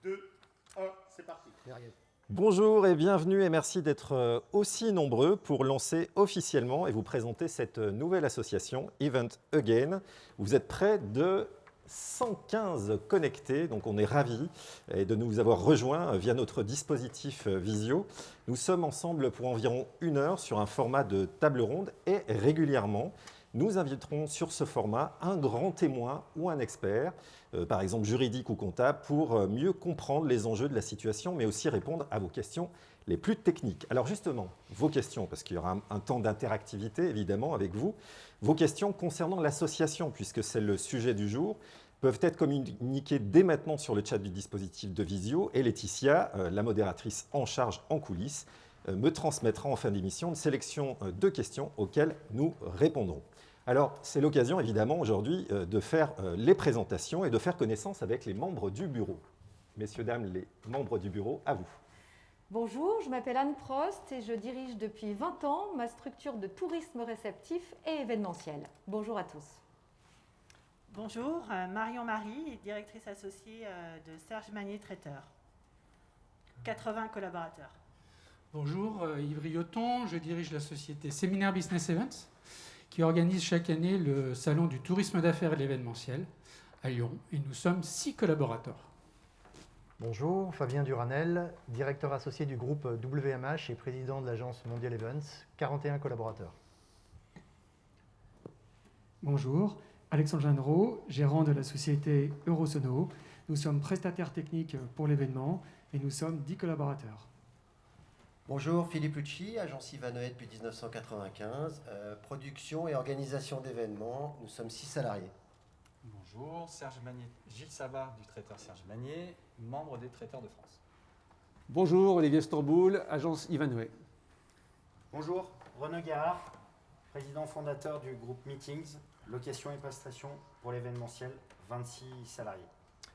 2, 1, c'est parti. Bonjour et bienvenue et merci d'être aussi nombreux pour lancer officiellement et vous présenter cette nouvelle association Event Again. Vous êtes près de 115 connectés, donc on est ravis de nous avoir rejoints via notre dispositif Visio. Nous sommes ensemble pour environ 1 heure sur un format de table ronde et régulièrement, nous inviterons sur ce format un grand témoin ou un expert, par exemple juridique ou comptable, pour mieux comprendre les enjeux de la situation, mais aussi répondre à vos questions les plus techniques. Alors justement, vos questions, parce qu'il y aura un temps d'interactivité évidemment avec vous, vos questions concernant l'association, puisque c'est le sujet du jour, peuvent être communiquées dès maintenant sur le chat du dispositif de Visio, et Laetitia, la modératrice en charge en coulisses, me transmettra en fin d'émission une sélection de questions auxquelles nous répondrons. Alors, c'est l'occasion évidemment aujourd'hui de faire les présentations et de faire connaissance avec les membres du bureau. Messieurs, dames, les membres du bureau, à vous. Bonjour, je m'appelle Anne Prost et je dirige depuis 20 ans ma structure de tourisme réceptif et événementiel. Bonjour à tous. Bonjour, Marion Marie, directrice associée de Serge Magnier Traiteur. 80 collaborateurs. Bonjour, Yves Rioton, je dirige la société Séminaire Business Events qui organise chaque année le salon du tourisme d'affaires et de l'événementiel à Lyon et nous sommes 6 collaborateurs. Bonjour, Fabien Duranel, directeur associé du groupe WMH et président de l'agence Mondial Events, 41 collaborateurs. Bonjour, Alexandre Jeannereau, gérant de la société Eurosono. Nous sommes prestataires techniques pour l'événement et nous sommes 10 collaborateurs. Bonjour, Philippe Lucci, agence Ivanoët depuis 1995, production et organisation d'événements, nous sommes 6 salariés. Bonjour, Serge Magnier, Gilles Savard du traiteur Serge Magnier, membre des traiteurs de France. Bonjour, Olivier Storboul, agence Ivanoët. Bonjour, Renaud Guérard, président fondateur du groupe Meetings, location et prestation pour l'événementiel, 26 salariés.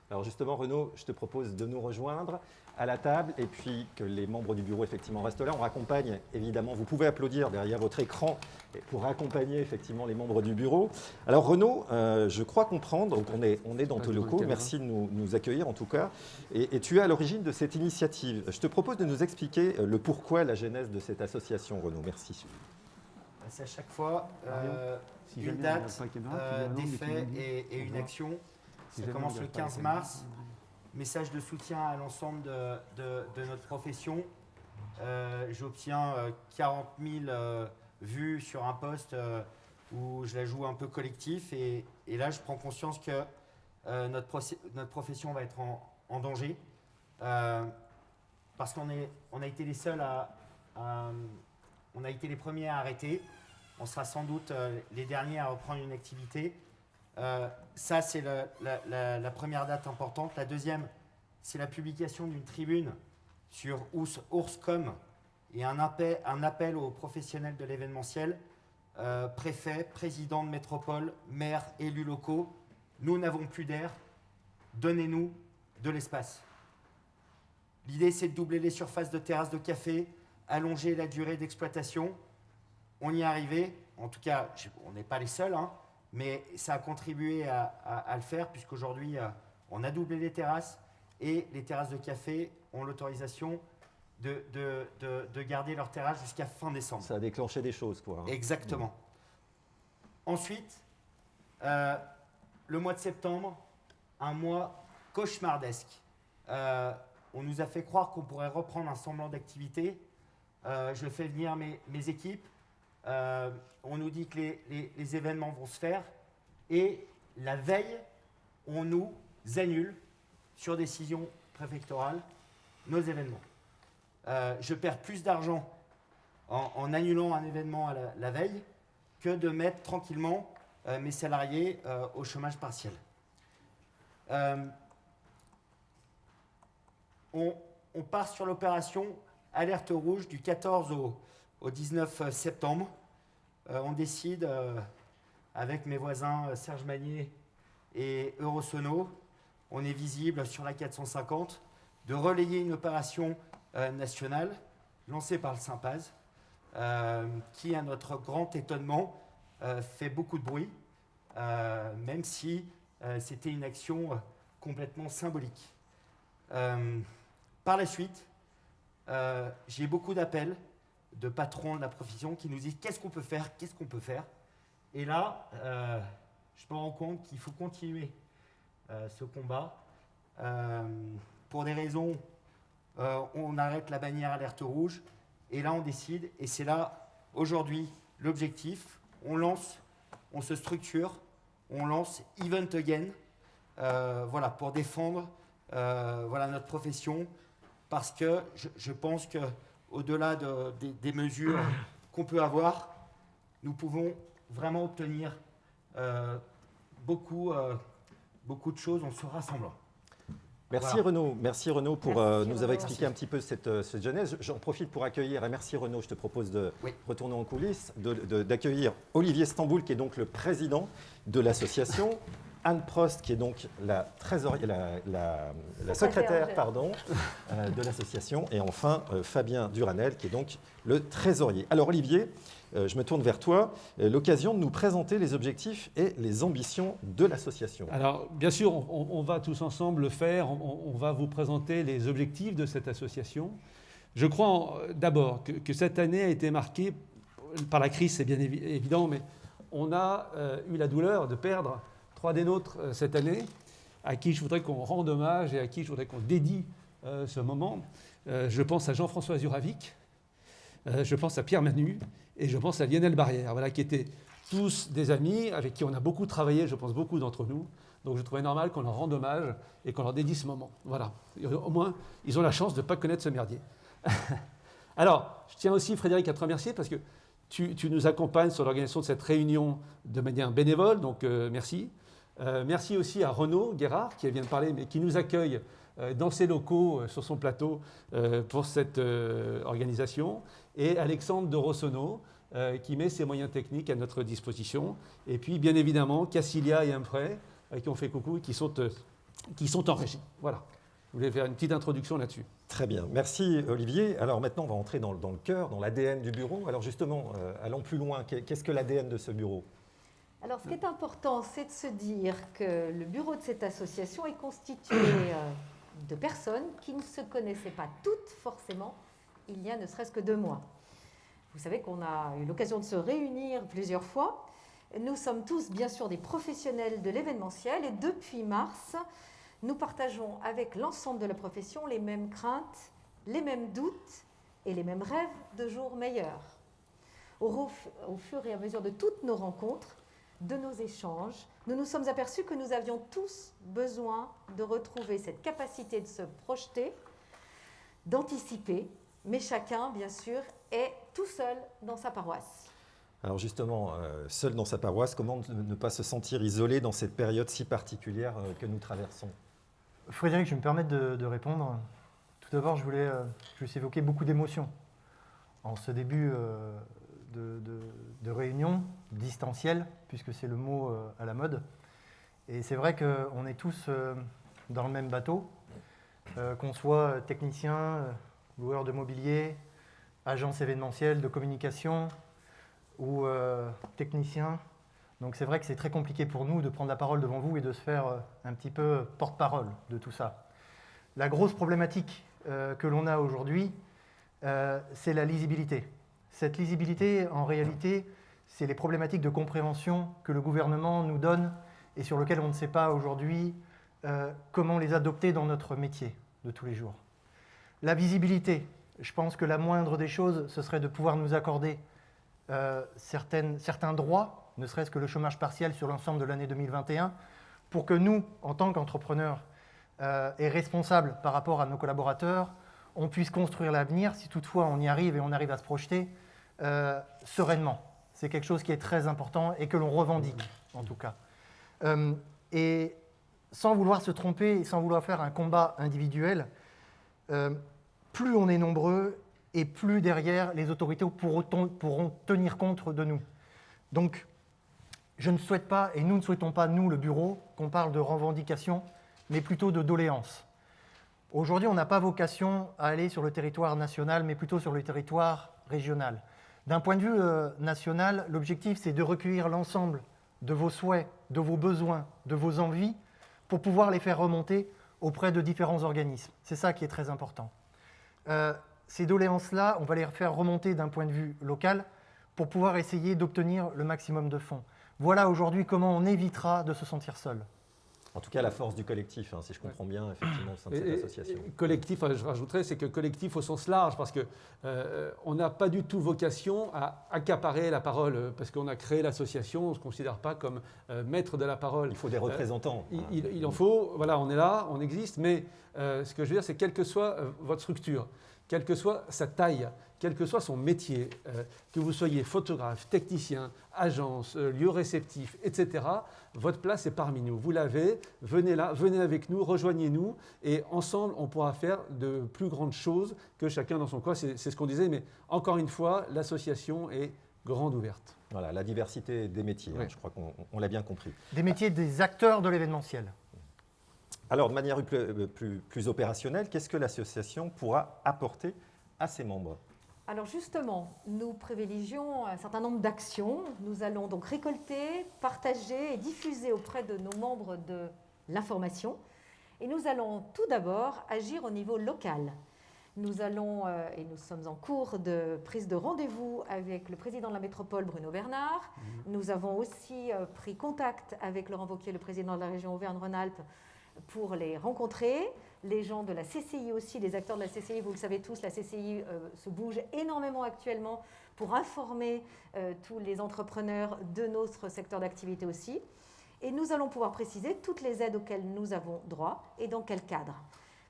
Alors justement, Renaud, je te propose de nous rejoindre à la table et puis que les membres du bureau effectivement restent là. On raccompagne évidemment, vous pouvez applaudir derrière votre écran pour accompagner effectivement les membres du bureau. Alors Renaud, je crois comprendre, donc on est dans tes locaux, merci de nous accueillir en tout cas, et tu es à l'origine de cette initiative. Je te propose de nous expliquer le pourquoi, la genèse de cette association, Renaud. Merci. C'est à chaque fois une date, des faits et une action. Ça commence le 15 mars. Message de soutien à l'ensemble de notre profession. J'obtiens 40 000 vues sur un post où je la joue un peu collectif. Et là, je prends conscience que notre profession va être en danger. Parce qu'on a été les seuls on a été les premiers à arrêter. On sera sans doute les derniers à reprendre une activité. Ça, c'est la première date importante. La deuxième, c'est la publication d'une tribune sur Ourscom et un appel aux professionnels de l'événementiel, préfets, présidents de métropole, maires, élus locaux. Nous n'avons plus d'air, donnez-nous de l'espace. L'idée, c'est de doubler les surfaces de terrasses de café, allonger la durée d'exploitation. On y est arrivé, en tout cas, on n'est pas les seuls, hein. Mais ça a contribué à le faire puisqu'aujourd'hui, on a doublé les terrasses et les terrasses de café ont l'autorisation de garder leur terrasse jusqu'à fin décembre. Ça a déclenché des choses, quoi. Hein. Exactement. Ensuite, le mois de septembre, un mois cauchemardesque. On nous a fait croire qu'on pourrait reprendre un semblant d'activité. Je fais venir mes équipes. On nous dit que les événements vont se faire et la veille, on nous annule sur décision préfectorale nos événements. Je perds plus d'argent en annulant un événement à la veille que de mettre tranquillement mes salariés au chômage partiel. On part sur l'opération Alerte rouge du 14 au 19 septembre. On décide, avec mes voisins Serge Magnier et Eurosono, on est visible sur la 450, de relayer une opération nationale lancée par le Sympaz, qui, à notre grand étonnement, fait beaucoup de bruit, même si c'était une action complètement symbolique. Par la suite, j'ai beaucoup d'appels de patrons de la profession qui nous disent qu'est-ce qu'on peut faire. Et là, je me rends compte qu'il faut continuer ce combat. Pour des raisons, on arrête la bannière alerte rouge et là on décide. Et c'est là, aujourd'hui, l'objectif. On se structure, on lance Event Again, voilà, pour défendre notre profession. Parce que je pense qu'au-delà des mesures qu'on peut avoir, nous pouvons vraiment obtenir beaucoup de choses en se rassemblant. Merci Voilà. Renaud pour Merci, nous Renaud. avoir expliqué un petit peu cette genèse. J'en profite pour accueillir, et merci Renaud, je te propose de retourner en coulisses, d'accueillir Olivier Stamboul, qui est donc le président de l'association, Anne Prost, qui est donc la secrétaire de l'association, et enfin Fabien Duranel, qui est donc le trésorier. Alors Olivier, je me tourne vers toi, l'occasion de nous présenter les objectifs et les ambitions de l'association. Alors, bien sûr, on va tous ensemble le faire. On va vous présenter les objectifs de cette association. Je crois d'abord que cette année a été marquée par la crise, c'est bien évident, mais on a eu la douleur de perdre 3 des nôtres cette année, à qui je voudrais qu'on rende hommage et à qui je voudrais qu'on dédie ce moment. Je pense à Jean-François Zuravic, je pense à Pierre Manu et je pense à Lionel Barrière, voilà, qui étaient tous des amis avec qui on a beaucoup travaillé, je pense beaucoup d'entre nous. Donc je trouvais normal qu'on leur rende hommage et qu'on leur dédie ce moment. Voilà. Et au moins, ils ont la chance de ne pas connaître ce merdier. Alors, je tiens aussi, Frédéric, à te remercier parce que tu nous accompagnes sur l'organisation de cette réunion de manière bénévole, donc merci. Merci aussi à Renaud Guérard, qui vient de parler, mais qui nous accueille dans ses locaux, sur son plateau, pour cette organisation. Et Alexandre de Rossonneau, qui met ses moyens techniques à notre disposition. Et puis, bien évidemment, Cassilia et Humphrey, qui ont fait coucou et qui sont en régie. Voilà. Je voulais faire une petite introduction là-dessus. Très bien, merci Olivier. Alors maintenant, on va entrer dans le cœur, dans l'ADN du bureau. Alors justement, allons plus loin. Qu'est-ce que l'ADN de ce bureau ? Alors, ce qui est important, c'est de se dire que le bureau de cette association est constitué de personnes qui ne se connaissaient pas toutes forcément il y a ne serait-ce que 2 mois. Vous savez qu'on a eu l'occasion de se réunir plusieurs fois. Nous sommes tous, bien sûr, des professionnels de l'événementiel et depuis mars, nous partageons avec l'ensemble de la profession les mêmes craintes, les mêmes doutes et les mêmes rêves de jours meilleurs. Au fur et à mesure de toutes nos rencontres, de nos échanges, nous nous sommes aperçus que nous avions tous besoin de retrouver cette capacité de se projeter, d'anticiper, mais chacun, bien sûr, est tout seul dans sa paroisse. Alors justement, seul dans sa paroisse, comment ne pas se sentir isolé dans cette période si particulière que nous traversons ? Frédéric, je vais me permettre de répondre. Tout d'abord, je voulais évoquer beaucoup d'émotions. En ce début de réunion distancielle, puisque c'est le mot à la mode. Et c'est vrai qu'on est tous dans le même bateau, qu'on soit technicien, loueur de mobilier, agence événementielle, de communication ou technicien. Donc c'est vrai que c'est très compliqué pour nous de prendre la parole devant vous et de se faire un petit peu porte-parole de tout ça. La grosse problématique que l'on a aujourd'hui, c'est la lisibilité. Cette lisibilité, en réalité, c'est les problématiques de compréhension que le gouvernement nous donne et sur lesquelles on ne sait pas aujourd'hui comment les adopter dans notre métier de tous les jours. La visibilité, je pense que la moindre des choses, ce serait de pouvoir nous accorder certains droits, ne serait-ce que le chômage partiel sur l'ensemble de l'année 2021, pour que nous, en tant qu'entrepreneurs et responsables par rapport à nos collaborateurs, on puisse construire l'avenir, si toutefois on y arrive et on arrive à se projeter sereinement. C'est quelque chose qui est très important et que l'on revendique, en tout cas. Et sans vouloir se tromper, sans vouloir faire un combat individuel, plus on est nombreux et plus derrière les autorités pourront tenir compte de nous. Donc, je ne souhaite pas, et nous ne souhaitons pas, nous, le bureau, qu'on parle de revendication, mais plutôt de doléances. Aujourd'hui, on n'a pas vocation à aller sur le territoire national, mais plutôt sur le territoire régional. D'un point de vue national, l'objectif, c'est de recueillir l'ensemble de vos souhaits, de vos besoins, de vos envies, pour pouvoir les faire remonter auprès de différents organismes. C'est ça qui est très important. Ces doléances-là, on va les faire remonter d'un point de vue local pour pouvoir essayer d'obtenir le maximum de fonds. Voilà aujourd'hui comment on évitera de se sentir seul. En tout cas, la force du collectif, si je comprends bien, effectivement, au sein de cette association. Collectif, je rajouterais, c'est que collectif au sens large, parce qu'on n'a pas du tout vocation à accaparer la parole, parce qu'on a créé l'association, on ne se considère pas comme maître de la parole. Il faut des représentants. Il en faut, voilà, on est là, on existe, mais ce que je veux dire, c'est quelle que soit votre structure, quelle que soit sa taille, quel que soit son métier, que vous soyez photographe, technicien, agence, lieu réceptif, etc., votre place est parmi nous. Vous l'avez, venez là, venez avec nous, rejoignez-nous, et ensemble, on pourra faire de plus grandes choses que chacun dans son coin. C'est ce qu'on disait, mais encore une fois, l'association est grande ouverte. Voilà, la diversité des métiers, je crois qu'on l'a bien compris. Des métiers des acteurs de l'événementiel. Alors, de manière plus opérationnelle, qu'est-ce que l'association pourra apporter à ses membres ? Alors justement, nous privilégions un certain nombre d'actions. Nous allons donc récolter, partager et diffuser auprès de nos membres de l'information. Et nous allons tout d'abord agir au niveau local. Nous allons, et nous sommes en cours de prise de rendez-vous avec le président de la métropole, Bruno Bernard. Nous avons aussi pris contact avec Laurent Wauquiez, le président de la région Auvergne-Rhône-Alpes, pour les rencontrer. Les gens de la CCI aussi, les acteurs de la CCI, vous le savez tous, la CCI se bouge énormément actuellement pour informer tous les entrepreneurs de notre secteur d'activité aussi. Et nous allons pouvoir préciser toutes les aides auxquelles nous avons droit et dans quel cadre,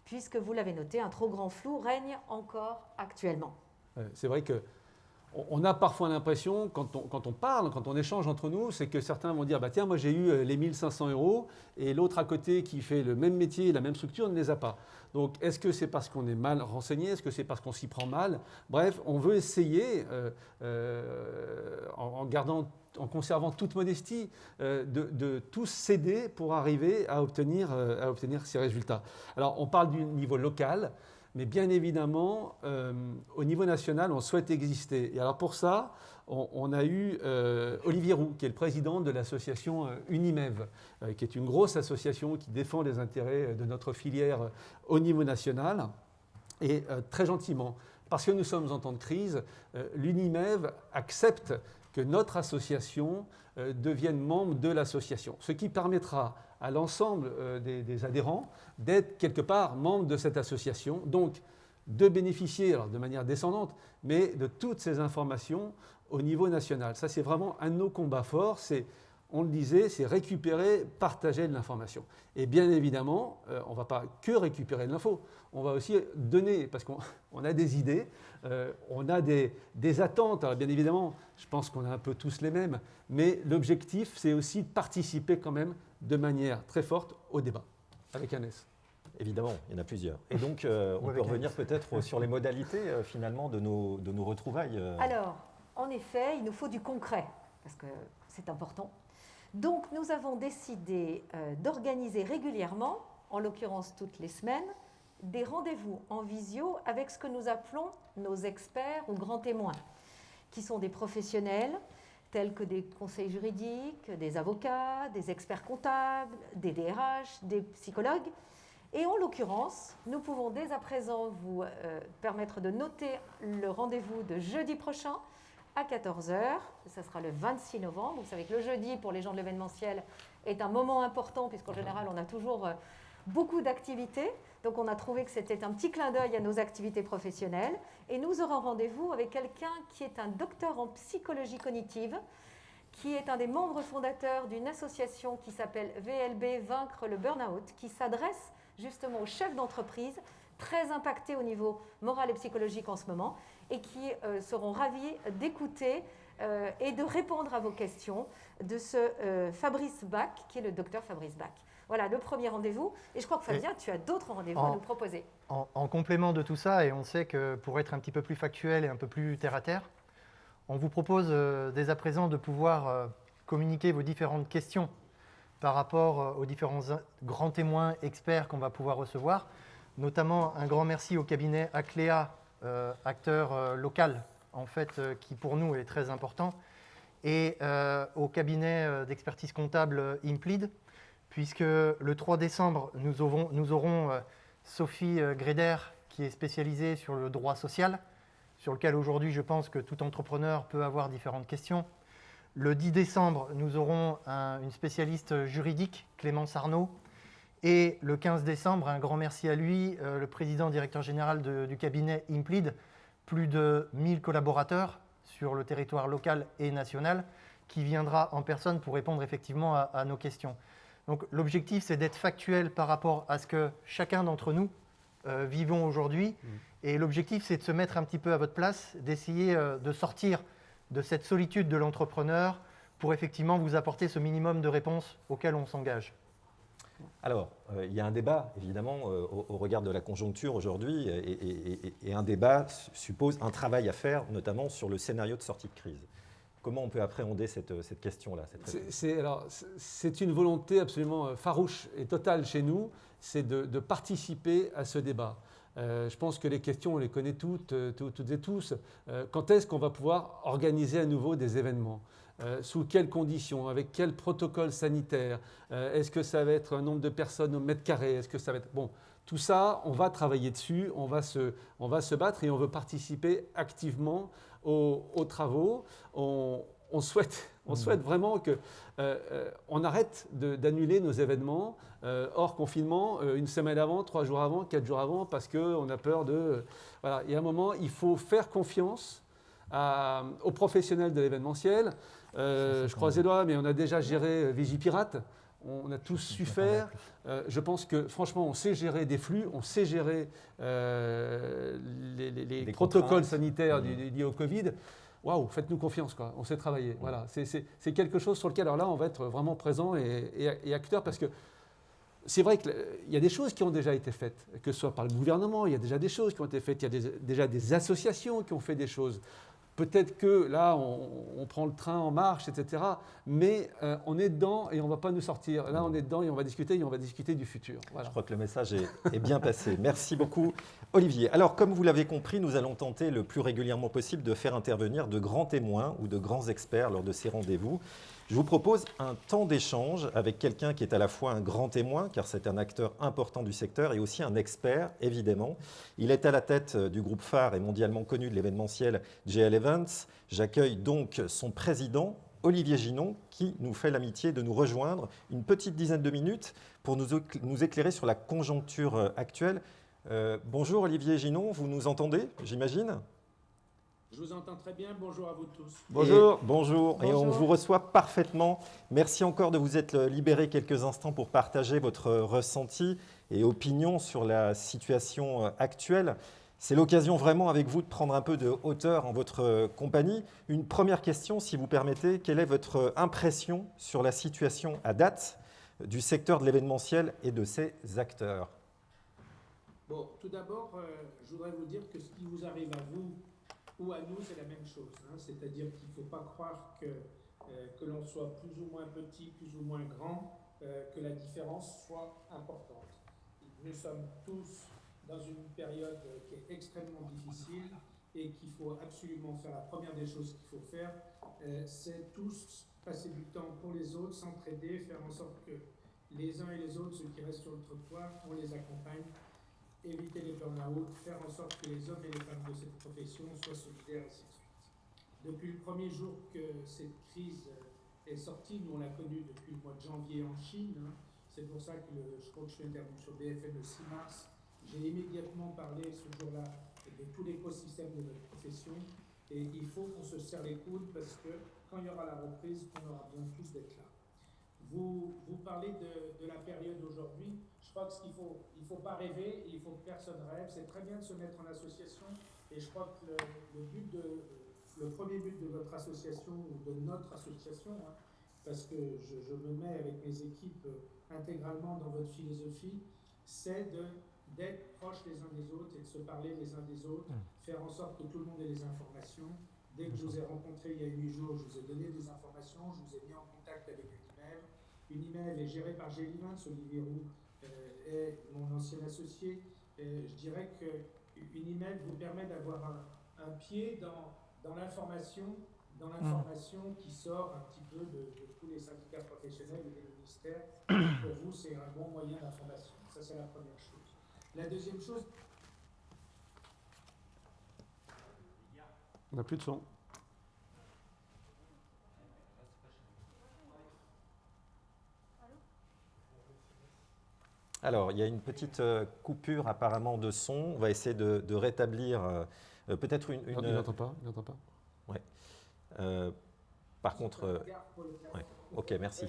puisque vous l'avez noté, un trop grand flou règne encore actuellement. C'est vrai qu'on a parfois l'impression, quand on parle, quand on échange entre nous, c'est que certains vont dire, tiens, moi j'ai eu les 1 500 € et l'autre à côté qui fait le même métier, la même structure ne les a pas. Donc est-ce que c'est parce qu'on est mal renseigné? Est-ce que c'est parce qu'on s'y prend mal? Bref, on veut essayer, en conservant toute modestie, de tous s'aider pour arriver à obtenir ces résultats. Alors on parle du niveau local, mais bien évidemment, au niveau national, on souhaite exister. Et alors pour ça, on a eu Olivier Roux, qui est le président de l'association Unimev, qui est une grosse association qui défend les intérêts de notre filière au niveau national. Et très gentiment, parce que nous sommes en temps de crise, l'Unimev accepte que notre association devienne membre de l'association, ce qui permettra à l'ensemble des adhérents d'être quelque part membre de cette association, donc de bénéficier, alors de manière descendante, mais de toutes ces informations au niveau national. Ça, c'est vraiment un de nos combats forts, on le disait, c'est récupérer, partager de l'information. Et bien évidemment, on ne va pas que récupérer de l'info, on va aussi donner, parce qu'on a des idées, on a des attentes. Alors bien évidemment, je pense qu'on a un peu tous les mêmes, mais l'objectif, c'est aussi de participer quand même de manière très forte au débat, avec un S. Évidemment, il y en a plusieurs. Et donc, on peut revenir peut-être sur les modalités, finalement, de nos retrouvailles. Alors, en effet, il nous faut du concret, parce que c'est important. Donc, nous avons décidé d'organiser régulièrement, en l'occurrence toutes les semaines, des rendez-vous en visio avec ce que nous appelons nos experts ou grands témoins, qui sont des professionnels tels que des conseils juridiques, des avocats, des experts comptables, des DRH, des psychologues. Et en l'occurrence, nous pouvons dès à présent vous permettre de noter le rendez-vous de jeudi prochain à 14h. Ça sera le 26 novembre. Vous savez que le jeudi, pour les gens de l'événementiel, est un moment important puisqu'en général, on a toujours beaucoup d'activités. Donc, on a trouvé que c'était un petit clin d'œil à nos activités professionnelles. Et nous aurons rendez-vous avec quelqu'un qui est un docteur en psychologie cognitive, qui est un des membres fondateurs d'une association qui s'appelle VLB Vaincre le Burnout, qui s'adresse justement aux chefs d'entreprise très impactés au niveau moral et psychologique en ce moment et qui seront ravis d'écouter et de répondre à vos questions de ce Fabrice Bach, qui est le docteur Fabrice Bach. Voilà le premier rendez-vous. Et je crois que Fabien, tu as d'autres rendez-vous à nous proposer. En complément de tout ça, et on sait que pour être un petit peu plus factuel et un peu plus terre-à-terre, on vous propose dès à présent de pouvoir communiquer vos différentes questions par rapport aux différents grands témoins experts qu'on va pouvoir recevoir. Notamment un grand merci au cabinet Acléa, acteur local, en fait, qui pour nous est très important, et au cabinet d'expertise comptable Implid, puisque le 3 décembre, nous aurons Sophie Gréder, qui est spécialisée sur le droit social, sur lequel aujourd'hui je pense que tout entrepreneur peut avoir différentes questions. Le 10 décembre, nous aurons une spécialiste juridique, Clémence Arnaud. Et le 15 décembre, un grand merci à lui, le président directeur général du cabinet Implid, plus de 1000 collaborateurs sur le territoire local et national, qui viendra en personne pour répondre effectivement à nos questions. Donc l'objectif, c'est d'être factuel par rapport à ce que chacun d'entre nous vivons aujourd'hui. Et l'objectif, c'est de se mettre un petit peu à votre place, d'essayer de sortir de cette solitude de l'entrepreneur pour effectivement vous apporter ce minimum de réponses auxquelles on s'engage. Alors, il y a un débat, évidemment, au regard de la conjoncture aujourd'hui, et un débat suppose un travail à faire, notamment sur le scénario de sortie de crise. Comment on peut appréhender cette question-là? C'est une volonté absolument farouche et totale chez nous, c'est de participer à ce débat. Je pense que les questions, on les connaît toutes et tous. Quand est-ce qu'on va pouvoir organiser à nouveau des événements? Sous quelles conditions? Avec quel protocole sanitaire? Est-ce que ça va être un nombre de personnes au mètre carré? Est-ce que ça va être... Bon, tout ça, on va travailler dessus, on va se battre et on veut participer activement aux travaux. On souhaite vraiment qu'on arrête d'annuler nos événements hors confinement, une semaine avant, 3 jours avant, 4 jours avant, parce qu'on a peur de... Voilà. Il y a un moment, il faut faire confiance aux professionnels de l'événementiel. Je croise les doigts, mais on a déjà géré Vigipirate. On a tous su faire. Je pense que franchement, on sait gérer des flux, on sait gérer les protocoles sanitaires liés au Covid. Waouh, faites-nous confiance, quoi. On sait travailler. Voilà, c'est quelque chose sur lequel, alors là, on va être vraiment présent et acteur, parce que c'est vrai qu'il y a des choses qui ont déjà été faites, que ce soit par le gouvernement, il y a déjà des choses qui ont été faites, il y a déjà des associations qui ont fait des choses. Peut-être que là, on prend le train en marche, etc. Mais on est dedans et on ne va pas nous sortir. Là, on est dedans et on va discuter du futur. Voilà. Je crois que le message est bien passé. Merci beaucoup, Olivier. Alors, comme vous l'avez compris, nous allons tenter le plus régulièrement possible de faire intervenir de grands témoins ou de grands experts lors de ces rendez-vous. Je vous propose un temps d'échange avec quelqu'un qui est à la fois un grand témoin, car c'est un acteur important du secteur, et aussi un expert, évidemment. Il est à la tête du groupe phare et mondialement connu de l'événementiel JL Events. J'accueille donc son président, Olivier Ginon, qui nous fait l'amitié de nous rejoindre une petite dizaine de minutes pour nous éclairer sur la conjoncture actuelle. Bonjour Olivier Ginon, vous nous entendez, j'imagine ? Je vous entends très bien. Bonjour à vous tous. Bonjour. Bonjour. Et on vous reçoit parfaitement. Merci encore de vous être libéré quelques instants pour partager votre ressenti et opinion sur la situation actuelle. C'est l'occasion vraiment avec vous de prendre un peu de hauteur en votre compagnie. Une première question, si vous permettez. Quelle est votre impression sur la situation à date du secteur de l'événementiel et de ses acteurs? Bon, tout d'abord, je voudrais vous dire que ce qui vous arrive à vous ou à nous, c'est la même chose. C'est-à-dire qu'il ne faut pas croire que l'on soit plus ou moins petit, plus ou moins grand, que la différence soit importante. Nous sommes tous dans une période qui est extrêmement difficile et qu'il faut absolument faire. La première des choses qu'il faut faire, c'est tous passer du temps pour les autres, s'entraider, faire en sorte que les uns et les autres, ceux qui restent sur le trottoir, on les accompagne, éviter les burn-out, faire en sorte que les hommes et les femmes de cette profession soient solidaires, et ainsi de suite. Depuis le premier jour que cette crise est sortie, nous on l'a connue depuis le mois de janvier en Chine, c'est pour ça que je crois que je suis intervenu sur BFM le 6 mars, j'ai immédiatement parlé ce jour-là de tout l'écosystème de notre profession, et il faut qu'on se serre les coudes parce que quand il y aura la reprise, on aura besoin tous d'être là. Vous parlez de la période aujourd'hui. Je crois qu'il ne faut pas rêver, et il faut que personne rêve. C'est très bien de se mettre en association, et je crois que le premier but de votre association, ou de notre association, parce que je me mets avec mes équipes intégralement dans votre philosophie, c'est d'être proches les uns des autres et de se parler les uns des autres, faire en sorte que tout le monde ait les informations. Dès que je vous ai rencontré il y a 8 jours, je vous ai donné des informations, je vous ai mis en contact avec une email. Une email est gérée par Gélivin, Olivier Roux est mon ancien associé. Je dirais qu'une email vous permet d'avoir un pied dans l'information dans l'information qui sort un petit peu de tous les syndicats professionnels et des ministères. Pour vous, c'est un bon moyen d'information. Ça, c'est la première chose. La deuxième chose... On n'a plus de son. Alors, il y a une petite coupure apparemment de son. On va essayer de rétablir peut-être une... Il n'entend pas, il n'entend pas. Ouais. Par contre... ouais. Ok, merci.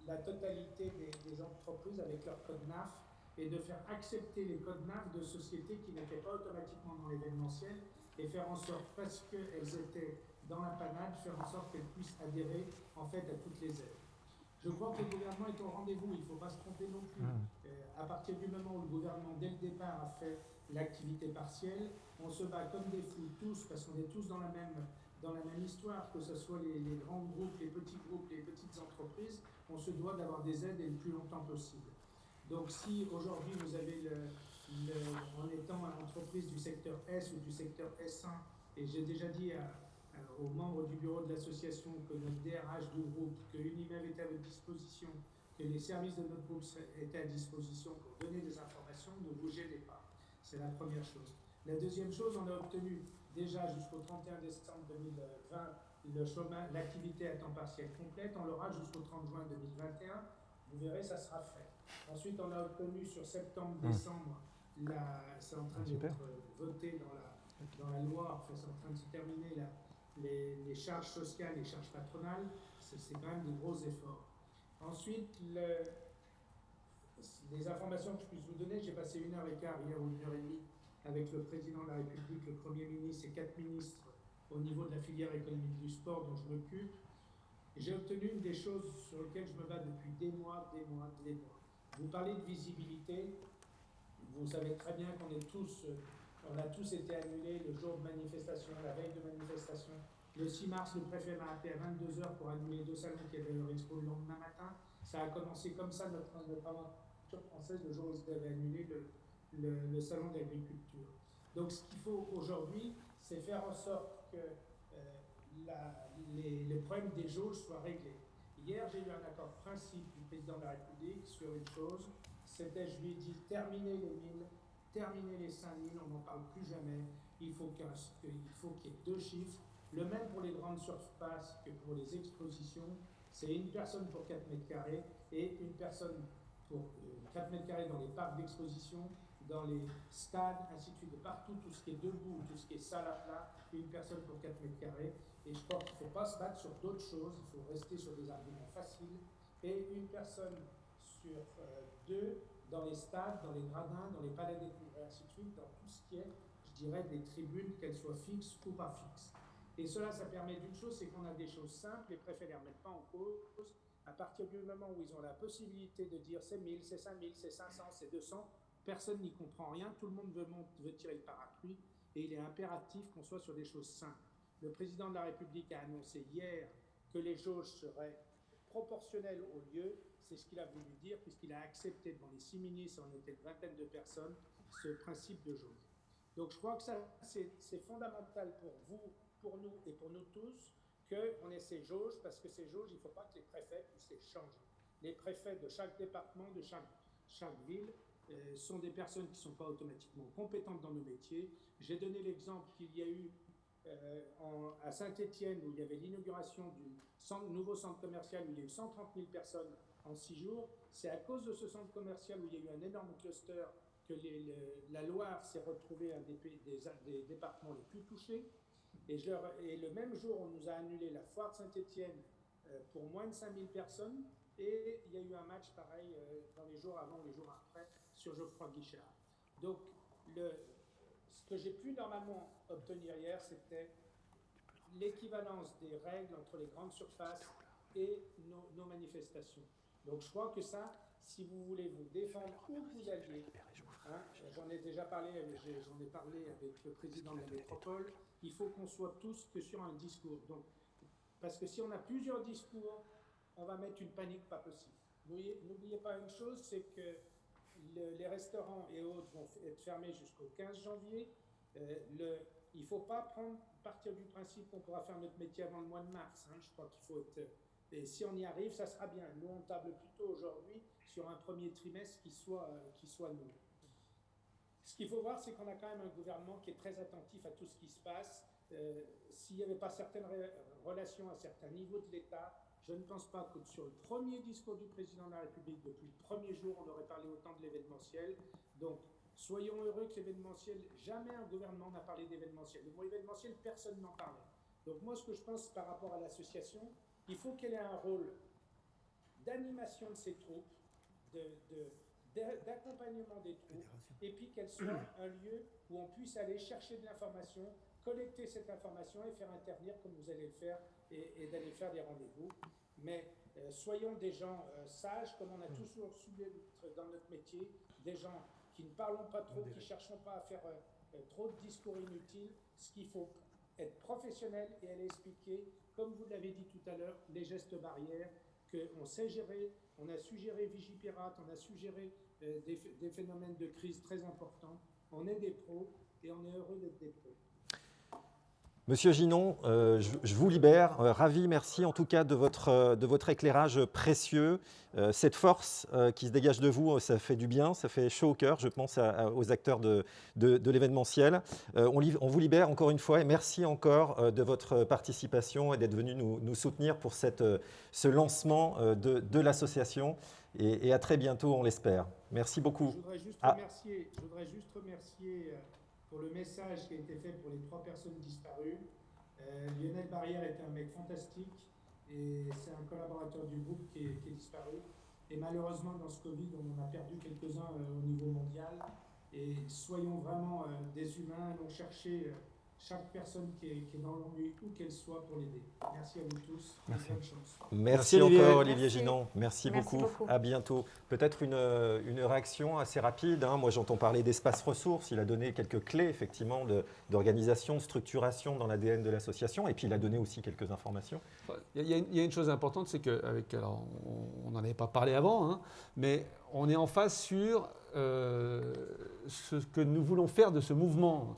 La totalité des entreprises avec leur code NAF et de faire accepter les codes NAF de sociétés qui n'étaient pas automatiquement dans l'événementiel et faire en sorte, parce qu'elles étaient dans la panade, faire en sorte qu'elles puissent adhérer en fait à toutes les aides. Je crois que le gouvernement est au rendez-vous, il ne faut pas se tromper non plus. À partir du moment où le gouvernement, dès le départ, a fait l'activité partielle, on se bat comme des fous tous, parce qu'on est tous dans la même histoire, que ce soit les grands groupes, les petites entreprises, on se doit d'avoir des aides et le plus longtemps possible. Donc si aujourd'hui vous avez, en étant une entreprise du secteur S ou du secteur S1, et j'ai déjà dit aux membres du bureau de l'association que notre DRH du groupe, que Unimev était à votre disposition, que les services de notre groupe étaient à disposition pour donner des informations, ne vous gênez pas. C'est la première chose. La deuxième chose, on a obtenu déjà jusqu'au 31 décembre 2020 l'activité à temps partiel complète. On l'aura jusqu'au 30 juin 2021. Vous verrez, ça sera fait. Ensuite, on a obtenu sur septembre-décembre, c'est en train d'être voté dans la loi, enfin, c'est en train de se terminer les charges sociales, les charges patronales. C'est quand même des gros efforts. Ensuite, les informations que je puisse vous donner, j'ai passé 1h15 hier ou 1h30 avec le président de la République, le Premier ministre et 4 ministres au niveau de la filière économique du sport dont je m'occupe. J'ai obtenu une des choses sur lesquelles je me bats depuis des mois. Vous parlez de visibilité, vous savez très bien qu'on on a tous été annulés le jour de manifestation, la veille de manifestation. Le 6 mars, le préfet m'a appelé à 22h pour annuler 2 salons qui avaient leur expo le lendemain matin. Ça a commencé comme ça, notre aventure française, le jour où vous avez annulé le salon de l'agriculture. Donc ce qu'il faut aujourd'hui, c'est faire en sorte que les problèmes des jauges soient réglés. Hier, j'ai eu un accord de principe du président de la République sur une chose, c'était, je lui ai dit, terminez les 1000, terminez les 5000, on n'en parle plus jamais, il faut qu'il y ait 2 chiffres, le même pour les grandes surfaces que pour les expositions, c'est une personne pour 4 mètres carrés et une personne pour 4 mètres carrés dans les parcs d'exposition, dans les stades, ainsi de suite, de partout, tout ce qui est debout, tout ce qui est salle à plat, une personne pour 4 mètres carrés. Et je crois qu'il ne faut pas se battre sur d'autres choses, il faut rester sur des arguments faciles. Et une personne sur 2 dans les stades, dans les gradins, dans les palais des congrès, ainsi de suite, dans tout ce qui est, je dirais, des tribunes, qu'elles soient fixes ou pas fixes. Et cela, ça permet d'une chose, c'est qu'on a des choses simples, les préfets ne les remettent pas en cause. À partir du moment où ils ont la possibilité de dire c'est 1000, c'est 5000, c'est 500, c'est 200, personne n'y comprend rien, tout le monde veut tirer le parapluie et il est impératif qu'on soit sur des choses simples. Le président de la République a annoncé hier que les jauges seraient proportionnelles au lieu, c'est ce qu'il a voulu dire puisqu'il a accepté devant les 6 ministres, on était une vingtaine de personnes, ce principe de jauge. Donc je crois que ça c'est fondamental pour vous, pour nous et pour nous tous qu'on ait ces jauges parce que ces jauges, il ne faut pas que les préfets puissent les changer. Les préfets de chaque département, de chaque ville, sont des personnes qui ne sont pas automatiquement compétentes dans nos métiers. J'ai donné l'exemple qu'il y a eu à Saint-Étienne où il y avait l'inauguration du nouveau centre commercial où il y a eu 130 000 personnes en 6 jours. C'est à cause de ce centre commercial où il y a eu un énorme cluster que la Loire s'est retrouvée un des départements les plus touchés. Et le même jour, on nous a annulé la foire de Saint-Étienne pour moins de 5000 personnes. Et il y a eu un match pareil dans les jours avant ou les jours après sur Geoffroy Guichard. Donc, ce que j'ai pu normalement obtenir hier, c'était l'équivalence des règles entre les grandes surfaces et nos manifestations. Donc, je crois que ça, si vous voulez vous défendre où vous alliez, j'en ai déjà parlé, j'en ai parlé avec le président de la métropole, il faut qu'on soit tous que sur un discours. Donc, parce que si on a plusieurs discours, on va mettre une panique pas possible. N'oubliez pas une chose, c'est que les restaurants et autres vont être fermés jusqu'au 15 janvier. Il ne faut pas prendre partir du principe qu'on pourra faire notre métier avant le mois de mars. Hein. Je crois qu'il faut être... Et si on y arrive, ça sera bien. Nous, on table plutôt aujourd'hui sur un premier trimestre qui soit nous. Ce qu'il faut voir, c'est qu'on a quand même un gouvernement qui est très attentif à tout ce qui se passe. S'il n'y avait pas certaines relations à certains niveaux de l'État, je ne pense pas que sur le premier discours du président de la République, depuis le premier jour, on aurait parlé autant de l'événementiel. Donc, soyons heureux que l'événementiel, jamais un gouvernement n'a parlé d'événementiel. Le mot événementiel, personne n'en parlait. Donc moi, ce que je pense par rapport à l'association, il faut qu'elle ait un rôle d'animation de ses troupes, d'accompagnement des troupes, et puis qu'elle soit un lieu où on puisse aller chercher de l'information, collecter cette information et faire intervenir comme vous allez le faire, et d'aller faire des rendez-vous. Mais soyons des gens sages, comme on a toujours su être dans notre métier, des gens qui ne parlons pas trop, qui ne cherchons pas à faire trop de discours inutiles. Ce qu'il faut être professionnel et aller expliquer, comme vous l'avez dit tout à l'heure, les gestes barrières, qu'on sait gérer, on a su gérer Vigipirate, on a su gérer des phénomènes de crise très importants. On est des pros et on est heureux d'être des pros. Monsieur Ginon, je vous libère. Ravi, merci en tout cas de votre éclairage précieux. Cette force qui se dégage de vous, ça fait du bien, ça fait chaud au cœur, je pense aux acteurs de l'événementiel. On vous libère encore une fois et merci encore de votre participation et d'être venu nous soutenir pour ce lancement de l'association. Et à très bientôt, on l'espère. Merci beaucoup. Je voudrais juste remercier pour le message qui a été fait pour les 3 personnes disparues. Lionel Barrière est un mec fantastique et c'est un collaborateur du groupe qui est disparu. Et malheureusement, dans ce Covid, on en a perdu quelques-uns au niveau mondial. Et soyons vraiment des humains, allons chercher chaque personne qui est dans l'ennui, où qu'elle soit, pour l'aider. Merci à vous tous. Merci. Bonne chance. Merci encore, Olivier Ginon. Merci beaucoup. À bientôt. Peut-être une réaction assez rapide. Hein. Moi, j'entends parler d'espace ressources. Il a donné quelques clés, effectivement, d'organisation, de structuration dans l'ADN de l'association. Et puis, il a donné aussi quelques informations. Il y a une chose importante, c'est alors, on n'en avait pas parlé avant, hein, mais on est en phase sur ce que nous voulons faire de ce mouvement.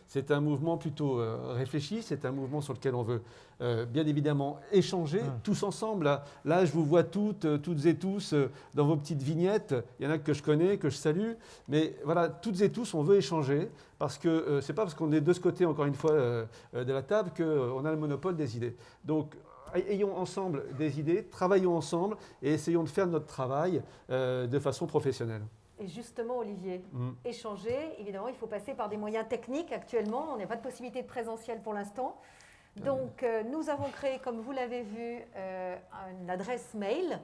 C'est un mouvement plutôt réfléchi, c'est un mouvement sur lequel on veut bien évidemment échanger tous ensemble. Là, je vous vois toutes et tous dans vos petites vignettes. Il y en a que je connais, que je salue, mais voilà, toutes et tous, on veut échanger parce que c'est pas parce qu'on est de ce côté, encore une fois, de la table qu'on a le monopole des idées. Donc, ayons ensemble des idées, travaillons ensemble et essayons de faire notre travail de façon professionnelle. Et justement, Olivier, échanger, évidemment, il faut passer par des moyens techniques. Actuellement, on n'a pas de possibilité de présentiel pour l'instant. Donc, nous avons créé, comme vous l'avez vu, une adresse mail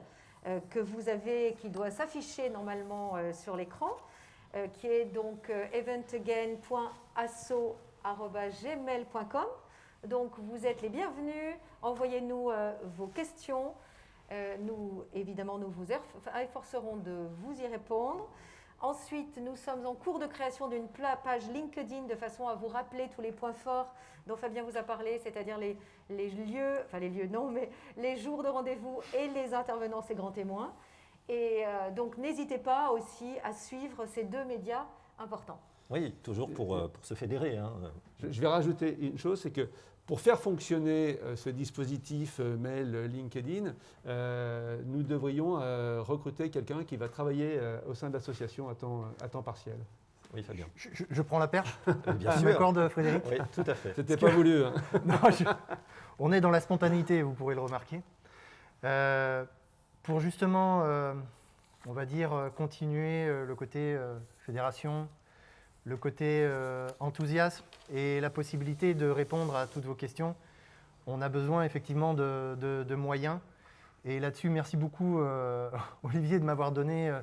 que vous avez, qui doit s'afficher normalement sur l'écran, qui est donc eventagain.asso@gmail.com. Donc, vous êtes les bienvenus. Envoyez-nous vos questions. Nous, évidemment, nous vous efforcerons de vous y répondre. Ensuite, nous sommes en cours de création d'une page LinkedIn de façon à vous rappeler tous les points forts dont Fabien vous a parlé, c'est-à-dire les lieux, enfin les lieux non, mais les jours de rendez-vous et les intervenants, ces grands témoins. Et donc, n'hésitez pas aussi à suivre ces 2 médias importants. Oui, toujours pour se fédérer. Hein. Je vais rajouter une chose, c'est que pour faire fonctionner ce dispositif mail LinkedIn, nous devrions recruter quelqu'un qui va travailler au sein de l'association à temps partiel. Oui, Fabien. Je prends la perche. Bien Tu sûr. m'accordes, Frédéric? Oui, tout à fait. C'était pas voulu. Hein. Non, on est dans la spontanéité, vous pourrez le remarquer. Pour justement, on va dire, continuer le côté fédération, le côté enthousiasme et la possibilité de répondre à toutes vos questions. On a besoin effectivement de moyens. Et là-dessus, merci beaucoup Olivier de m'avoir donné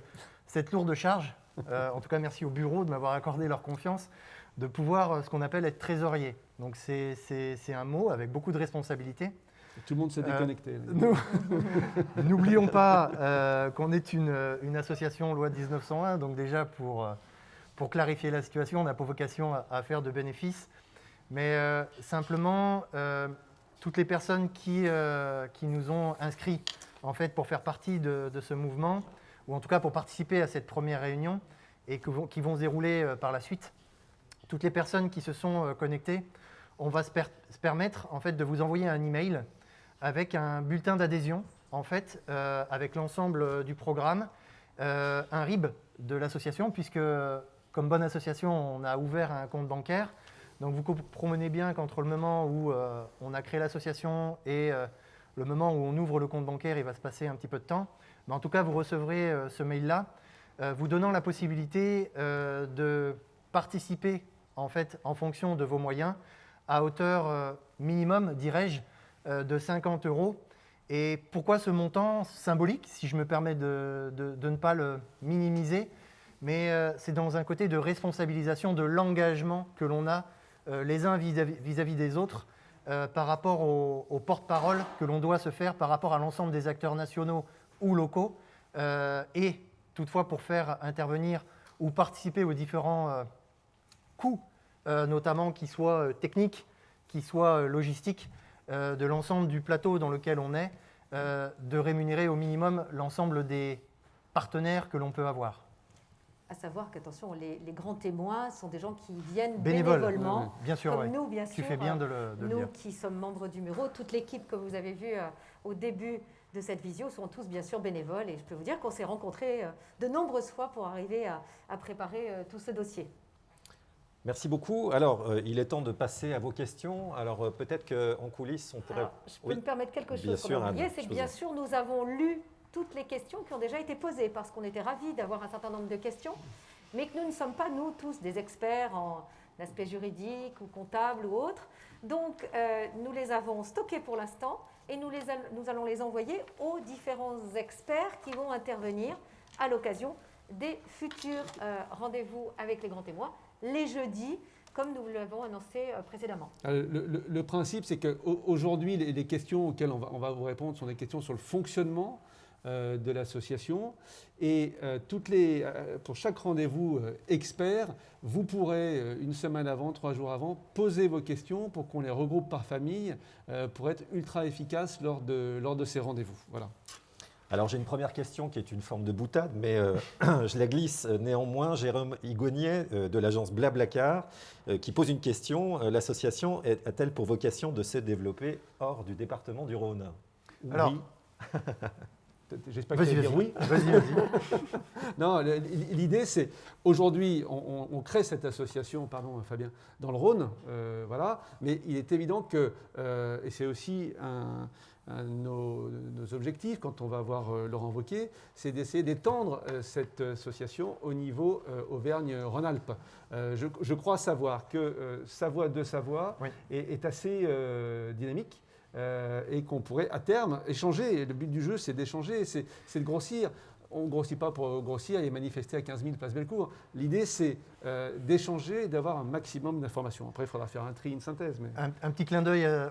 cette lourde charge. En tout cas, merci au bureau de m'avoir accordé leur confiance de pouvoir ce qu'on appelle être trésorier. Donc c'est un mot avec beaucoup de responsabilités. Tout le monde s'est déconnecté. N'oublions pas qu'on est une association loi de 1901, donc déjà pour clarifier la situation, on n'a pas vocation à faire de bénéfices, mais simplement, toutes les personnes qui nous ont inscrits en fait, pour faire partie de ce mouvement, ou en tout cas pour participer à cette première réunion, et qui vont se dérouler par la suite, toutes les personnes qui se sont connectées on va se permettre en fait, de vous envoyer un email avec un bulletin d'adhésion, en fait, avec l'ensemble du programme, un RIB de l'association, puisque comme bonne association, on a ouvert un compte bancaire. Donc vous comprenez bien qu'entre le moment où on a créé l'association et le moment où on ouvre le compte bancaire, il va se passer un petit peu de temps. Mais en tout cas, vous recevrez ce mail-là, vous donnant la possibilité de participer en fait, en fonction de vos moyens, à hauteur minimum, dirais-je, de 50 €. Et pourquoi ce montant symbolique, si je me permets de ne pas le minimiser, mais c'est dans un côté de responsabilisation de l'engagement que l'on a les uns vis-à-vis des autres par rapport au porte-parole que l'on doit se faire par rapport à l'ensemble des acteurs nationaux ou locaux et toutefois pour faire intervenir ou participer aux différents coûts, notamment qui soient techniques, qui soient logistiques, de l'ensemble du plateau dans lequel on est, de rémunérer au minimum l'ensemble des partenaires que l'on peut avoir. À savoir qu'attention, les grands témoins sont des gens qui viennent Bénévoles, bénévolement, bien sûr, comme nous, bien sûr. Tu fais bien de le nous dire. qui sommes membres du Muro, toute l'équipe que vous avez vue au début de cette visio sont tous bien sûr bénévoles. Et je peux vous dire qu'on s'est rencontrés de nombreuses fois pour arriver à préparer tout ce dossier. Merci beaucoup. Alors, il est temps de passer à vos questions. Alors, peut-être qu'en coulisses, on pourrait... Alors, je peux me permettre quelque Bien chose sûr, qu'on a oublié, Anne, c'est je que vous bien en- sûr, nous avons lu toutes les questions qui ont déjà été posées parce qu'on était ravis d'avoir un certain nombre de questions, mais que nous ne sommes pas, nous tous, des experts en aspect juridique ou comptable ou autre. Donc, nous les avons stockées pour l'instant et nous allons les envoyer aux différents experts qui vont intervenir à l'occasion des futurs rendez-vous avec les grands témoins, les jeudis, comme nous l'avons annoncé précédemment. Le principe, c'est qu'aujourd'hui, les questions auxquelles on va vous répondre sont des questions sur le fonctionnement de l'association. Et pour chaque rendez-vous expert, vous pourrez, une semaine avant, 3 jours avant, poser vos questions pour qu'on les regroupe par famille pour être ultra efficace lors de ces rendez-vous. Voilà. Alors j'ai une première question qui est une forme de boutade, mais je la glisse néanmoins. Jérôme Higonier de l'agence Blablacar qui pose une question. L'association a-t-elle pour vocation de se développer hors du département du Rhône? Alors, oui. J'espère que tu vas dire oui. Vas-y. Non, l'idée c'est, aujourd'hui, on crée cette association, pardon Fabien, dans le Rhône, voilà, mais il est évident que, et c'est aussi un de nos objectifs quand on va voir Laurent Wauquiez, c'est d'essayer d'étendre cette association au niveau Auvergne-Rhône-Alpes. Je crois savoir que Savoie de Savoie oui. est assez dynamique. Et qu'on pourrait à terme échanger. Le but du jeu, c'est d'échanger, c'est de grossir. On ne grossit pas pour grossir et manifester à 15 000 place Bellecour. L'idée, c'est d'échanger et d'avoir un maximum d'informations. Après, il faudra faire un tri, une synthèse. Mais... Un petit clin d'œil à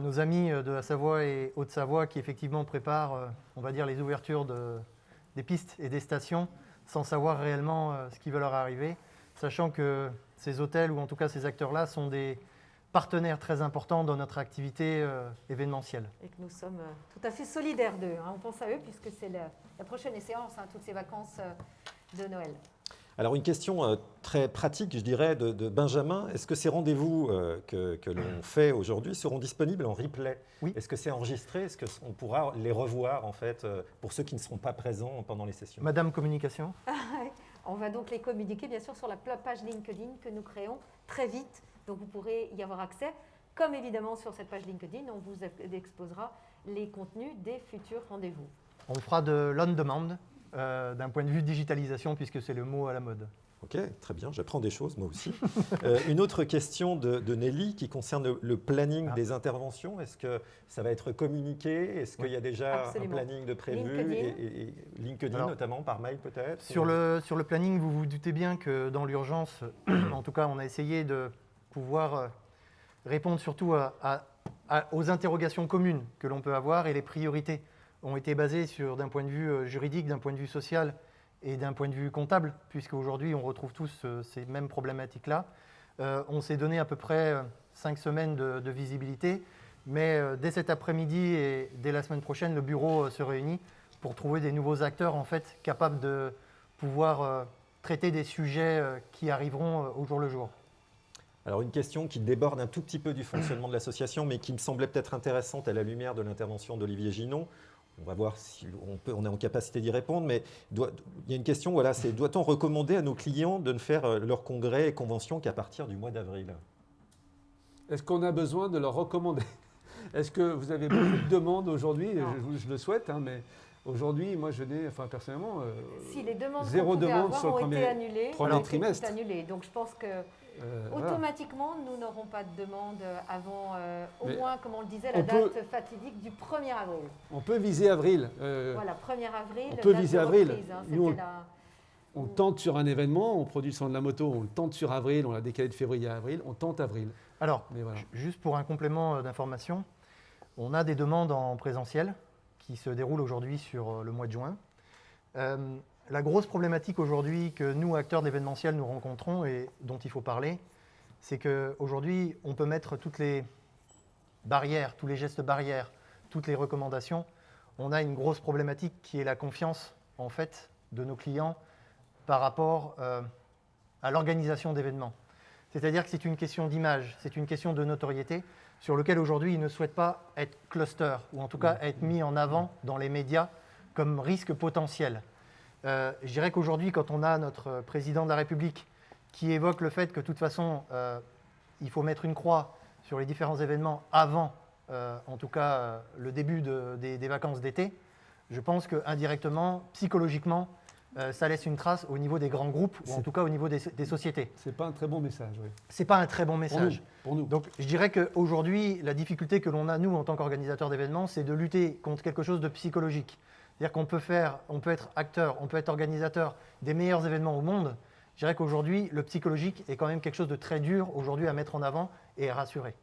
nos amis de la Savoie et Haute-Savoie qui effectivement préparent, on va dire, les ouvertures des pistes et des stations sans savoir réellement ce qui va leur arriver, sachant que ces hôtels ou en tout cas ces acteurs-là sont des partenaires très importants dans notre activité événementielle. Et que nous sommes tout à fait solidaires d'eux. On pense à eux puisque c'est la prochaine échéance, toutes ces vacances de Noël. Alors une question très pratique, je dirais, de Benjamin. Est-ce que ces rendez-vous que l'on fait aujourd'hui seront disponibles en replay? Oui. Est-ce que c'est enregistré? Est-ce qu'on pourra les revoir en fait pour ceux qui ne seront pas présents pendant les sessions? Madame Communication. On va donc les communiquer bien sûr sur la page LinkedIn que nous créons très vite. Donc vous pourrez y avoir accès. Comme évidemment sur cette page LinkedIn, on vous exposera les contenus des futurs rendez-vous. On fera de l'on-demand d'un point de vue digitalisation puisque c'est le mot à la mode. Ok, très bien, j'apprends des choses moi aussi. Une autre question de Nelly qui concerne le planning des interventions. Est-ce que ça va être communiqué? Est-ce qu'il y a déjà Absolument. un planning de prévu? Et LinkedIn Alors, notamment, par mail peut-être? Sur le planning, vous vous doutez bien que dans l'urgence, en tout cas, on a essayé de pouvoir répondre surtout aux interrogations communes que l'on peut avoir et les priorités ont été basées d'un point de vue juridique, d'un point de vue social et d'un point de vue comptable, puisque aujourd'hui on retrouve tous ces mêmes problématiques-là. On s'est donné à peu près 5 semaines de visibilité, mais dès cet après-midi et dès la semaine prochaine, le bureau se réunit pour trouver des nouveaux acteurs en fait, capables de pouvoir traiter des sujets qui arriveront au jour le jour. Alors une question qui déborde un tout petit peu du fonctionnement de l'association, mais qui me semblait peut-être intéressante à la lumière de l'intervention d'Olivier Ginon. On va voir si on est en capacité d'y répondre, mais il y a une question, voilà, c'est doit-on recommander à nos clients de ne faire leurs congrès et conventions qu'à partir du mois d'avril? Est-ce qu'on a besoin de leur recommander? Est-ce que vous avez beaucoup de demandes aujourd'hui? Je le souhaite, hein, mais aujourd'hui, moi, je n'ai, enfin, personnellement, si les demandes zéro demande avoir sur le ont premier, été annulées, premier trimestre. annulées. Donc je pense que automatiquement, nous n'aurons pas de demande avant au moins, comme on le disait, la date fatidique du 1er avril. On peut viser avril. Voilà, 1er avril. On peut viser avril. Reprise, hein, Nous, on tente sur un événement, on produit le son de la moto, on le tente sur avril, on l'a décalé de février à avril, on tente avril. Alors, voilà. Juste pour un complément d'information, on a des demandes en présentiel qui se déroulent aujourd'hui sur le mois de juin. La grosse problématique aujourd'hui que nous, acteurs d'événementiel, nous rencontrons et dont il faut parler, c'est qu'aujourd'hui, on peut mettre toutes les barrières, tous les gestes barrières, toutes les recommandations. On a une grosse problématique qui est la confiance, en fait, de nos clients par rapport à l'organisation d'événements. C'est-à-dire que c'est une question d'image, c'est une question de notoriété sur lequel aujourd'hui ils ne souhaitent pas être cluster ou en tout cas être mis en avant dans les médias comme risque potentiel. Je dirais qu'aujourd'hui, quand on a notre président de la République qui évoque le fait que de toute façon, il faut mettre une croix sur les différents événements avant, en tout cas, le début des vacances d'été, je pense qu'indirectement, psychologiquement, ça laisse une trace au niveau des grands groupes ou en tout cas au niveau des sociétés. Ce n'est pas un très bon message, oui. Ce n'est pas un très bon message. Pour nous. Donc je dirais qu'aujourd'hui, la difficulté que l'on a, nous, en tant qu'organisateurs d'événements, c'est de lutter contre quelque chose de psychologique. C'est-à-dire qu'on peut être acteur, on peut être organisateur des meilleurs événements au monde. Je dirais qu'aujourd'hui, le psychologique est quand même quelque chose de très dur aujourd'hui à mettre en avant et à rassurer.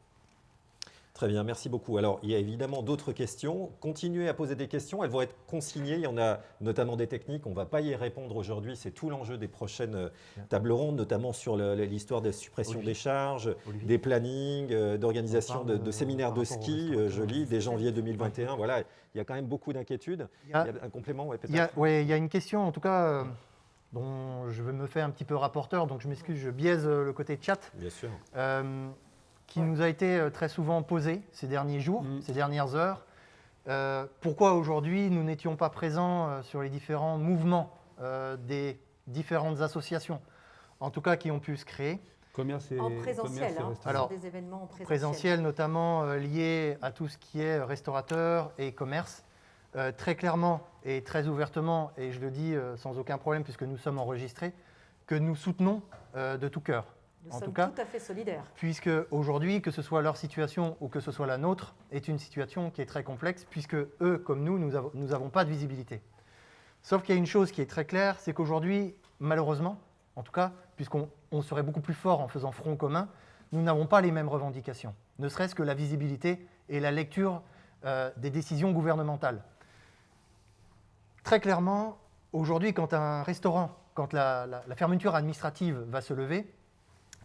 Très bien, merci beaucoup. Alors, il y a évidemment d'autres questions. Continuez à poser des questions, elles vont être consignées. Il y en a notamment des techniques, on ne va pas y répondre aujourd'hui. C'est tout l'enjeu des prochaines tables rondes, notamment sur l'histoire des suppressions des charges, des plannings, d'organisation de séminaires de ski, je lis, dès janvier 2021. Voilà, il y a quand même beaucoup d'inquiétudes. Il y a un complément, peut-être. Il y a une question, en tout cas, dont je veux me faire un petit peu rapporteur, donc je m'excuse, je biaise le côté chat. Bien sûr. Qui nous a été très souvent posé ces derniers jours, ces dernières heures. Pourquoi aujourd'hui nous n'étions pas présents sur les différents mouvements des différentes associations, en tout cas qui ont pu se créer. En présentiel, alors, des événements en présentiel. Présentiel notamment liés à tout ce qui est restaurateur et commerce. Très clairement et très ouvertement, et je le dis sans aucun problème puisque nous sommes enregistrés, que nous soutenons de tout cœur. Nous sommes tout à fait solidaires. Puisque aujourd'hui, que ce soit leur situation ou que ce soit la nôtre, est une situation qui est très complexe, puisque eux, comme nous n'avons pas de visibilité. Sauf qu'il y a une chose qui est très claire, c'est qu'aujourd'hui, malheureusement, en tout cas, puisqu'on serait beaucoup plus fort en faisant front commun, nous n'avons pas les mêmes revendications, ne serait-ce que la visibilité et la lecture des décisions gouvernementales. Très clairement, aujourd'hui, quand un restaurant, quand la fermeture administrative va se lever,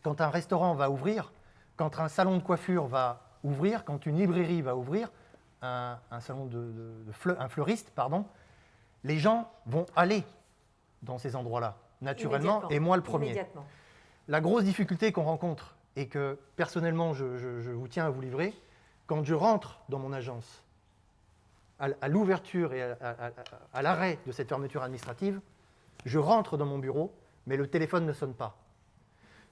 quand un restaurant va ouvrir, quand un salon de coiffure va ouvrir, quand une librairie va ouvrir, un fleuriste, pardon, les gens vont aller dans ces endroits-là, naturellement, et moi le premier. La grosse difficulté qu'on rencontre, et que personnellement je vous tiens à vous livrer, quand je rentre dans mon agence, à l'ouverture et à l'arrêt de cette fermeture administrative, je rentre dans mon bureau, mais le téléphone ne sonne pas.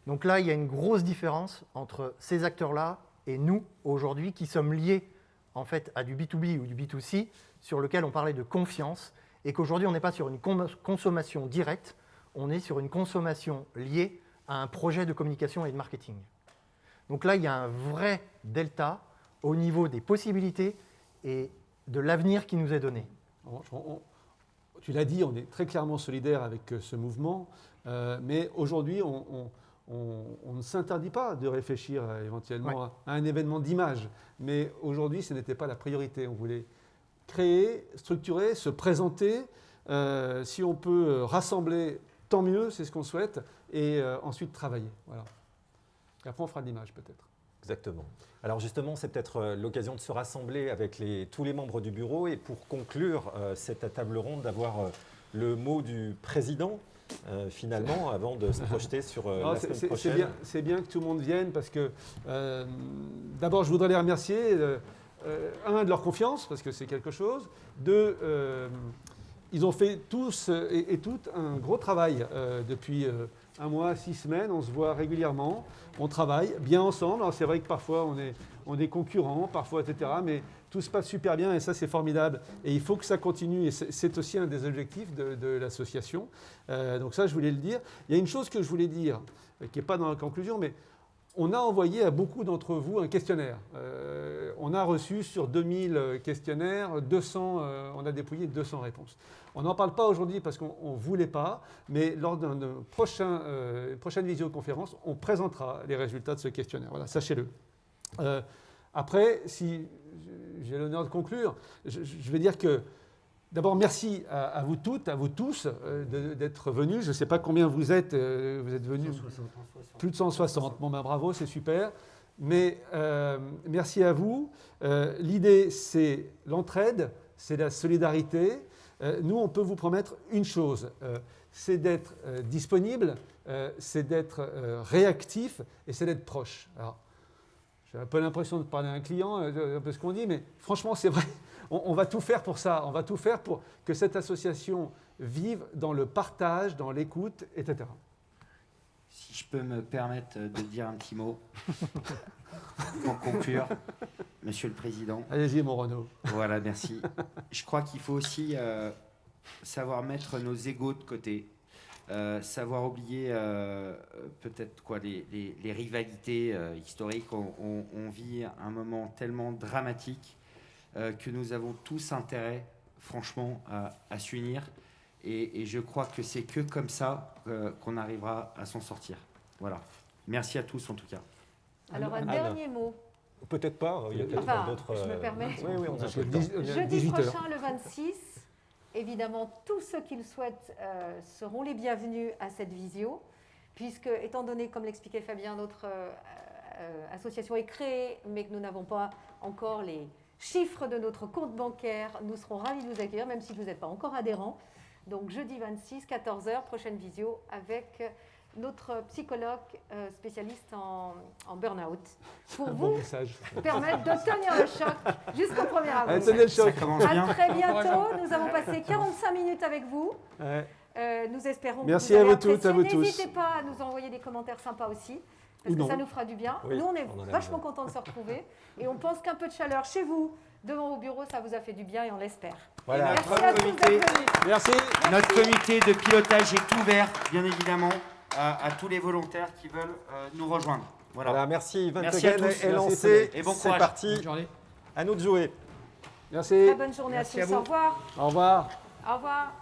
Donc là, il y a une grosse différence entre ces acteurs-là et nous, aujourd'hui, qui sommes liés en fait, à du B2B ou du B2C, sur lequel on parlait de confiance, et qu'aujourd'hui, on n'est pas sur une consommation directe, on est sur une consommation liée à un projet de communication et de marketing. Donc là, il y a un vrai delta au niveau des possibilités et de l'avenir qui nous est donné. Tu l'as dit, on est très clairement solidaire avec ce mouvement, mais aujourd'hui, on ne s'interdit pas de réfléchir éventuellement à un événement d'image, mais aujourd'hui, ce n'était pas la priorité. On voulait créer, structurer, se présenter. Si on peut rassembler, tant mieux, c'est ce qu'on souhaite, et ensuite travailler. Voilà. Et après, on fera de l'image peut-être. Exactement. Alors justement, c'est peut-être l'occasion de se rassembler avec tous les membres du bureau et pour conclure cette table ronde, d'avoir le mot du président. finalement, avant de se projeter sur Non, la semaine prochaine. c'est bien que tout le monde vienne parce que, d'abord, je voudrais les remercier. Un, de leur confiance, parce que c'est quelque chose. Deux, ils ont fait tous et toutes un gros travail depuis 1 mois, 6 semaines. On se voit régulièrement, on travaille bien ensemble. Alors c'est vrai que parfois on est concurrents, parfois etc. Mais tout se passe super bien et ça c'est formidable. Et il faut que ça continue et c'est aussi un des objectifs de l'association. Donc ça je voulais le dire. Il y a une chose que je voulais dire, qui n'est pas dans la conclusion, mais on a envoyé à beaucoup d'entre vous un questionnaire. On a reçu sur 2000 questionnaires, on a dépouillé 200 réponses. On n'en parle pas aujourd'hui parce qu'on ne voulait pas, mais lors d'une prochaine visioconférence, on présentera les résultats de ce questionnaire. Voilà, sachez-le. Après, si j'ai l'honneur de conclure, je vais dire que d'abord, merci à vous toutes, à vous tous d'être venus. Je ne sais pas combien vous êtes venus. 160. Plus de 160. Bon, ben bravo, c'est super. Mais merci à vous. L'idée, c'est l'entraide, c'est la solidarité. Nous, on peut vous promettre une chose, c'est d'être disponible, c'est d'être réactif et c'est d'être proche. Alors, j'ai un peu l'impression de parler à un client, un peu ce qu'on dit, mais franchement, c'est vrai. On va tout faire pour ça. On va tout faire pour que cette association vive dans le partage, dans l'écoute, etc. Si je peux me permettre de dire un petit mot pour conclure, Monsieur le Président. Allez-y, mon Renaud. Voilà, merci. Je crois qu'il faut aussi savoir mettre nos égos de côté, savoir oublier peut-être les rivalités historiques. On vit un moment tellement dramatique que nous avons tous intérêt, franchement, à s'unir. Et je crois que c'est que comme ça qu'on arrivera à s'en sortir. Voilà. Merci à tous en tout cas. Alors un dernier mot. Peut-être pas, il y a peut-être d'autres... Je me permets. Oui, on a Jeudi prochain, le 26, évidemment, tous ceux qui le souhaitent seront les bienvenus à cette visio, puisque, étant donné, comme l'expliquait Fabien, notre association est créée, mais que nous n'avons pas encore les chiffres de notre compte bancaire, nous serons ravis de vous accueillir, même si vous n'êtes pas encore adhérents. Donc jeudi 26, 14h, prochaine visio avec notre psychologue spécialiste en burn-out pour vous permettre de tenir le choc jusqu'au 1er avril. Allez, tenez le choc. Ça commence bien. À très bientôt. Nous avons passé 45 minutes avec vous. Ouais. Nous espérons Merci que vous à avez vous toutes, à vous tous. N'hésitez pas à nous envoyer des commentaires sympas aussi, parce que ça nous fera du bien. Oui, nous, on est on en a vachement besoin. contents de se retrouver et on pense qu'un peu de chaleur chez vous, devant vos bureaux, ça vous a fait du bien et on l'espère. Voilà. Merci à tous d'être venus. Merci. Notre comité de pilotage est ouvert, bien évidemment, à tous les volontaires qui veulent nous rejoindre. Voilà, merci. Event Merci à Again tous. est Merci, lancé. et bon C'est courage. parti. Bonne journée. À nous de jouer. Merci. Très bonne journée Merci à à tous. vous. Au revoir. Au revoir. Au revoir.